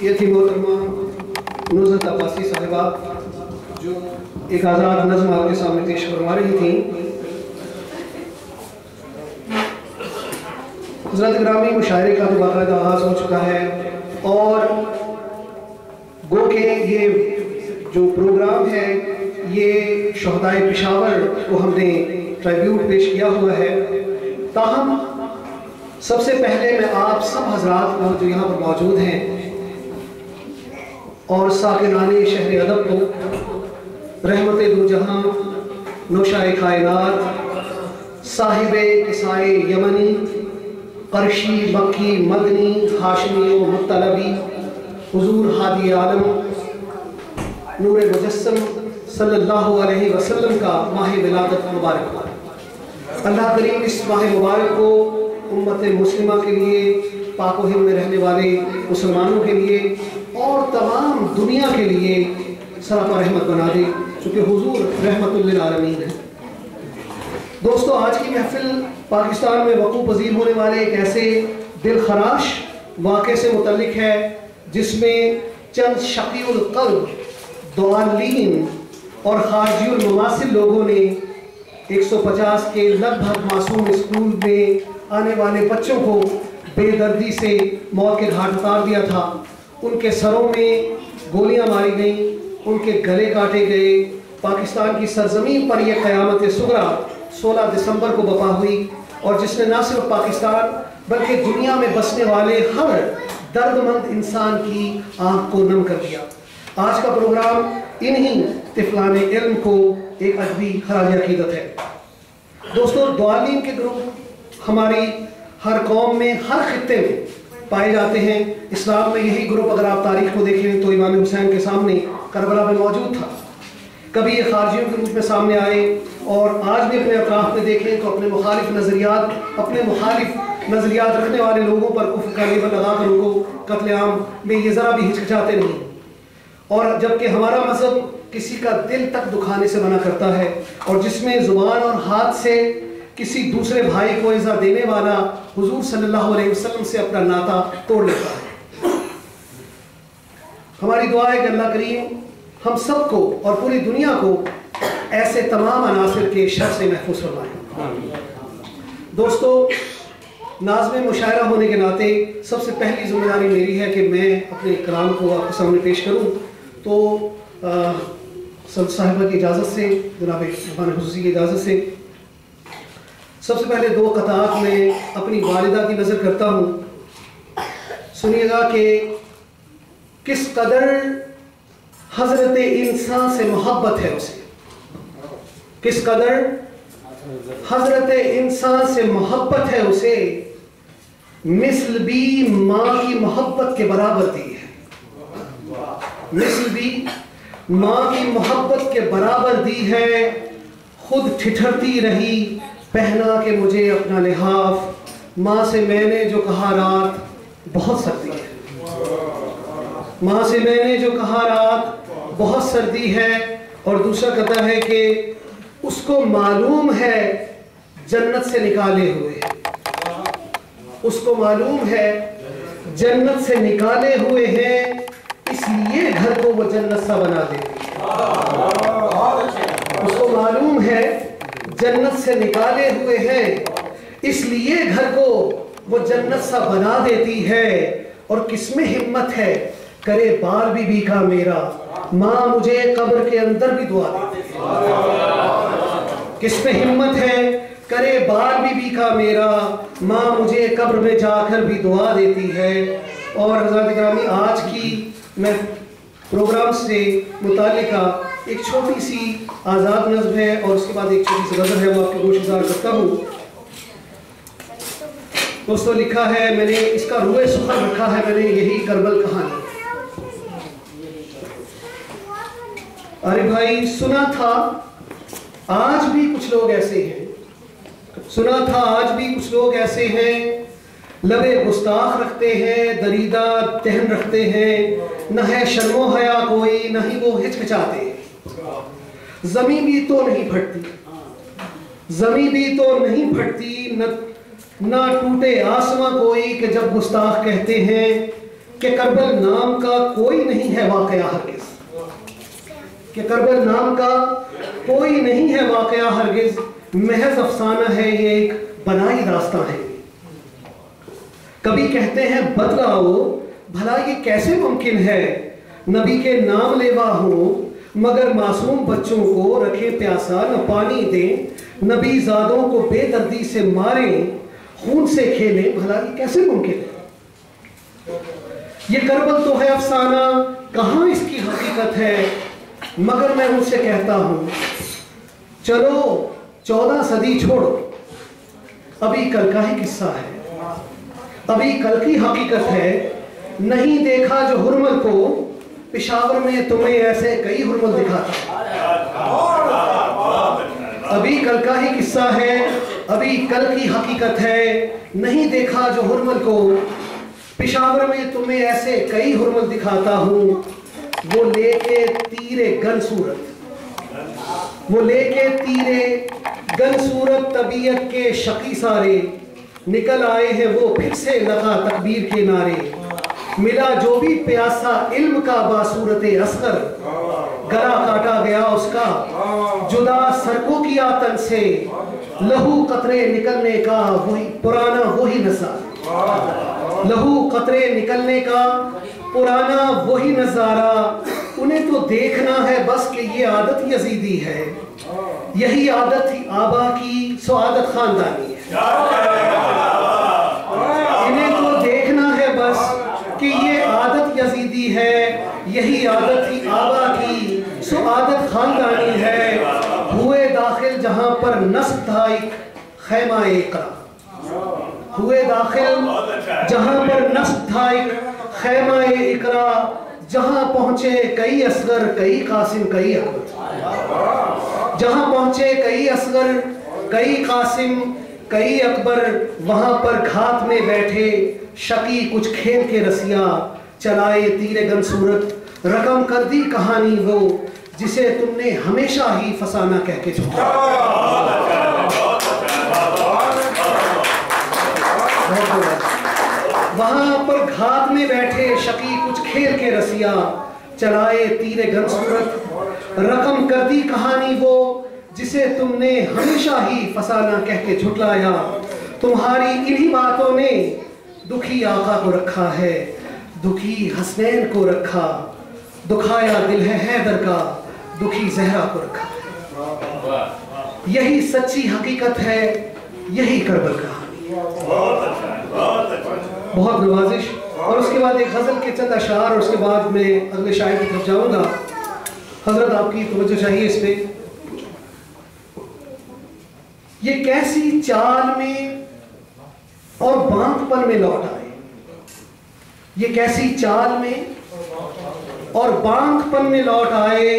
یہ تھی محترمہ نصرت عباسی صاحبہ جو ایک آزاد نظم آپ کے سامنے پیش فرما رہی تھیں۔ حضرت گرامی مشاعرے کا جو باقاعدہ آغاز ہو چکا ہے اور گو کہ یہ جو پروگرام ہے یہ شہدائے پشاور کو ہم نے ٹرائیبیوٹ پیش کیا ہوا ہے، تاہم سب سے پہلے میں آپ سب حضرات کو جو یہاں پر موجود ہیں اور ساکنان شہر ادب کو رحمت دو جہاں، نوشائے کائنات، صاحب قصائے یمنی، قرشی، مکی، مدنی، ہاشمی و مطلبی، حضور ہادی عالم نور مجسم صلی اللہ علیہ وسلم کا ماہ ولادت مبارک ہو۔ اللہ کریم اس ماہ مبارک کو امت مسلمہ کے لیے، پاک و ہند میں رہنے والے مسلمانوں کے لیے اور تمام دنیا کے لیے سراپا رحمت بنا دے، چونکہ حضور رحمت للعالمین ہے۔ دوستو، آج کی محفل پاکستان میں وقوع پذیر ہونے والے ایک ایسے دل خراش واقعے سے متعلق ہے جس میں چند شقی القلب، ضالین اور خارجی المماثل لوگوں نے 150 کے لگ بھگ معصوم اسکول میں آنے والے بچوں کو بے دردی سے موت کے گھاٹ اتار دیا تھا۔ ان کے سروں میں گولیاں ماری گئیں، ان کے گلے کاٹے گئے۔ پاکستان کی سرزمین پر یہ قیامت صغریٰ 16 دسمبر کو برپا ہوئی اور جس نے نہ صرف پاکستان بلکہ دنیا میں بسنے والے ہر درد مند انسان کی آنکھ کو نم کر دیا۔ آج کا پروگرام انہی طفلان علم کو ایک ادبی خراج عقیدت ہے۔ دوستو، ضالین کے گروپ ہماری ہر قوم میں، ہر خطے میں پائے جاتے ہیں۔ اسلام میں یہی گروپ اگر آپ تاریخ کو دیکھیں تو امام حسین کے سامنے کربلا میں موجود تھا، کبھی یہ خارجیوں کے روپ میں سامنے آئے اور آج بھی اپنے اطراف میں دیکھیں تو اپنے مخالف نظریات رکھنے والے لوگوں پر کفر کا لیبل لگا کر ان کو قتل عام میں یہ ذرا بھی ہچکچاتے نہیں، اور جبکہ ہمارا مذہب کسی کا دل تک دکھانے سے منع کرتا ہے اور جس میں زبان اور ہاتھ سے کسی دوسرے بھائی کو ایذا دینے والا حضور صلی اللہ علیہ وسلم سے اپنا ناطہ توڑ لیتا ہے۔ ہماری دعا ہے کہ اللہ کریم ہم سب کو اور پوری دنیا کو ایسے تمام عناصر کے شر سے محفوظ فرمائے۔ دوستو، ناظم مشاعرہ ہونے کے ناطے سب سے پہلی ذمہ داری میری ہے کہ میں اپنے کلام کو آپ کے سامنے پیش کروں، تو صاحبہ کی اجازت سے، جناب مہمان خصوصی کی اجازت سے سب سے پہلے 2 قطعات میں اپنی والدہ کی نظر کرتا ہوں۔ سنیے گا کہ کس قدر حضرت انسان سے محبت ہے اسے، کس قدر حضرت انسان سے محبت ہے اسے، مثل بھی ماں کی محبت کے برابر دی ہے، مثل بھی ماں کی محبت کے برابر دی ہے، خود ٹھٹھرتی رہی پہنا کے مجھے اپنا لحاف، ماں سے میں نے جو کہا رات بہت سردی ہے، ماں سے میں نے جو کہا رات بہت سردی ہے۔ اور دوسرا قطعہ ہے کہ اس کو معلوم ہے جنت سے نکالے ہوئے ہیں، اس کو معلوم ہے جنت سے نکالے ہوئے ہیں، اس لیے گھر کو وہ جنت سا بنا دیتی ہے۔ اس کو معلوم ہے جنت سے نکالے ہوئے ہیں، اس لیے گھر کو وہ جنت سا بنا دیتی ہے۔ اور کس میں ہمت ہے کرے بال بی کا میرا، ماں مجھے قبر کے اندر بھی دعا دیتی ہے۔ کس میں ہمت ہے کرے بال بی کا میرا، ماں مجھے قبر میں جا کر بھی دعا دیتی ہے۔ اور حضرات گرامی، آج کی میں پروگرام سے متعلقہ ایک چھوٹی سی آزاد نظم ہے اور اس کے بعد ایک چھوٹی سی غزل ہے، وہ آپ کے گوش گزار کرتا ہوں۔ دوستو، لکھا ہے میں نے، اس کا روح سخن رکھا ہے میں نے، یہی کربل کہانی۔ ارے بھائی، سنا تھا آج بھی کچھ لوگ ایسے ہیں، سنا تھا آج بھی کچھ لوگ ایسے ہیں، لبے گستاخ رکھتے ہیں، دریدہ دہن رکھتے ہیں، نہ ہے شرم و حیا کوئی، نہ ہی وہ ہچکچاتے ہیں۔ زمین بھی تو نہیں پھٹتی، زمین بھی تو نہیں پھٹتی، نہ ٹوٹے آسماں کوئی کہ جب گستاخ کہتے ہیں کہ کربل نام کا کوئی نہیں ہے واقعہ ہرگز، کہ کربل نام کا کوئی نہیں ہے واقعہ ہرگز، محض افسانہ ہے یہ ایک بنائی داستان ہے۔ کبھی کہتے ہیں بتلاؤ بھلا یہ کیسے ممکن ہے، نبی کے نام لیوا ہوں مگر معصوم بچوں کو رکھیں پیاسا نہ پانی دیں، نبی زادوں کو بے دردی سے ماریں خون سے کھیلیں، بھلا یہ کیسے ممکن ہے؟ یہ کربل تو ہے افسانہ، کہاں اس کی حقیقت ہے؟ مگر میں ان سے کہتا ہوں چلو 14 صدی چھوڑو، ابھی کل کا ہی قصہ ہے، ابھی کل کی حقیقت ہے۔ نہیں دیکھا جو ہرمل کو، پشاور میں تمہیں ایسے کئی ہرمل دکھاتا، ابھی کل کا ہی قصہ ہے، ابھی کل کی حقیقت ہے۔ نہیں دیکھا جو ہرمل کو، پشاور میں تمہیں ایسے کئی ہرمل دکھاتا ہوں، وہ لے کے تیرے گن صورت، وہ لے کے تیرے گن صورت، طبیعت کے شقی سارے نکل آئے ہیں وہ پھر سے لگا تکبیر کے نعرے، ملا جو بھی پیاسا علم کا باصورت اصغر، گلا کاٹا گیا اس کا جدا سرکوں کی آتن سے، لہو قطرے نکلنے کا وہی پرانا وہی نظارہ، لہو قطرے نکلنے کا پرانا وہی نظارہ، انہیں تو دیکھنا ہے بس کہ یہ عادت یزیدی ہے، یہی عادت تھی آبا کی سو عادت خاندانی ہے، انہیں تو دیکھنا ہے بس کہ یہ عادت یزیدی ہے، یہی عادت تھی آبا کی سو عادت خاندانی ہے، ہوئے داخل جہاں پر نصب تھا ایک خیمہ اقرا، ہوئے داخل جہاں پر نصب تھا ایک خیمہ اقرا، جہاں پہنچے کئی اصغر کئی قاسم کئی اکبر، جہاں پہنچے کئی اصغر کئی قاسم کئی اکبر، وہاں پر گھات میں بیٹھے شقی کچھ کھیل کے رسیاں، چلائے تیر گن صورت، رقم کر دی کہانی وہ جسے تم نے ہمیشہ ہی فسانہ کہہ کے چھوڑا۔ وہاں پر گھات میں بیٹھے شقی کچھ کھیل کے رسیاں، چلائے تیر گن صورت، رقم کر دی کہانی وہ جسے تم نے ہمیشہ ہی فسانہ کہہ کے جھٹلایا، تمہاری انہی باتوں نے دکھی آقا کو رکھا ہے، دکھی حسنین کو رکھا، دکھایا دل ہے حیدر کا، دکھی زہرا کو رکھا ہے، یہی سچی حقیقت ہے، یہی کربل کہانی۔ بہت نوازش، اور اس کے بعد ایک غزل کے چند اشعار، اور اس کے بعد میں اگلے شاعر کی طرف جاؤں گا۔ حضرت آپ کی توجہ چاہیے اس پہ۔ یہ کیسی چال میں اور بانک پن میں لوٹ آئے، یہ کیسی چال میں اور بانک پن میں لوٹ آئے،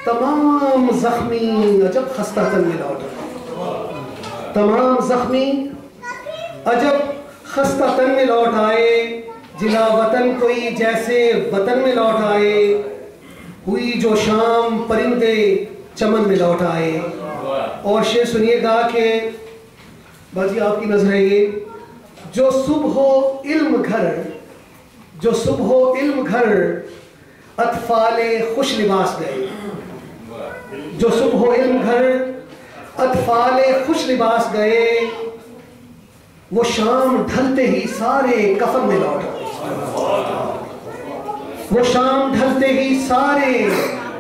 تمام زخمی عجب خستہ تن میں لوٹ آئے، تمام زخمی عجب خستہ تن میں لوٹ آئے، جلا وطن کوئی جیسے وطن میں لوٹ آئے، ہوئی جو شام پرندے چمن میں لوٹ آئے۔ اور شعر سنیے گا کہ باجی آپ کی نظر ہے یہ، جو صبح ہو علم گھر، جو صبح ہو علم گھر، اطفال خوش لباس گئے، جو صبح ہو علم گھر، اطفال خوش لباس گئے، وہ شام ڈھلتے ہی سارے کفن میں لوٹ آئے، وہ شام ڈھلتے ہی سارے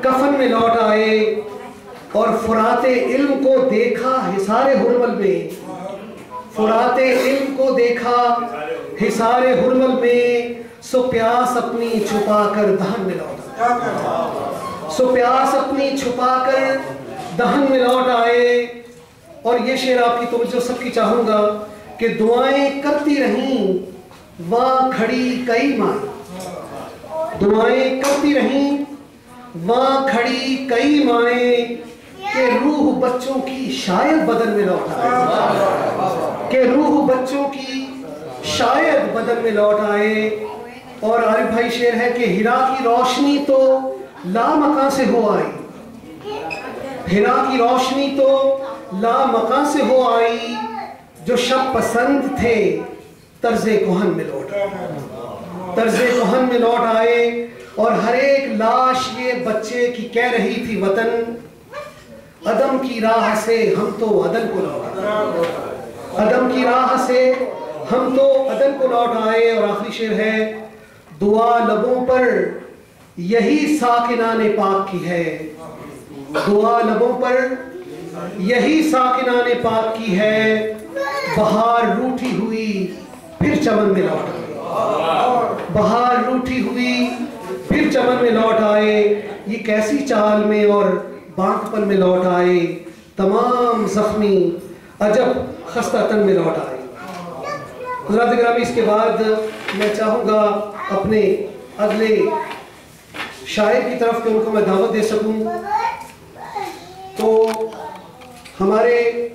کفن میں لوٹ آئے، اور فرات علم کو دیکھا حصار حرمل میں، فرات علم کو دیکھا حصار حرمل میں، سو پیاس اپنی چھپا کر دہن میں لوٹ آئے، سو پیاس اپنی چھپا کر دہن میں لوٹ آئے۔ اور یہ شعر آپ کی توجہ سب کی چاہوں گا کہ دعائیں کرتی رہیں وہاں کھڑی کئی مائیں، دعائیں کرتی رہیں وہاں کھڑی کئی مائیں، کہ روح بچوں کی شاید بدن میں لوٹ آئے، کہ روح بچوں کی شاید بدن میں لوٹ آئے۔ اور عارف بھائی شعر ہے کہ ہیرا کی روشنی تو لامکاں سے ہو آئی، ہیرا کی روشنی تو لامکاں سے ہو آئی، جو شب پسند تھے طرز کوہن میں لوٹ آئے، طرز کوہن میں لوٹ آئے، اور ہر ایک لاش یہ بچے کی کہہ رہی تھی وطن، عدم کی راہ سے ہم تو عدن کو لوٹ آئے، عدم کی راہ سے ہم تو عدن کو لوٹ آئے۔ اور آخری شعر ہے، دعا لبوں پر یہی ساکنان پاک کی ہے، دعا لبوں پر یہی ساکنان پاک کی ہے، بہار روٹھی ہوئی پھر چمن میں لوٹ آئے، بہار روٹھی ہوئی پھر چمن میں لوٹ آئے، یہ کیسی چال میں اور بانک پن میں لوٹ آئے، تمام زخمی عجب خستہ تن میں لوٹ آئے۔ حضرات گرامی، اس کے بعد میں چاہوں گا اپنے اگلے شاعر کی طرف کہ ان کو میں دعوت دے سکوں، تو ہمارے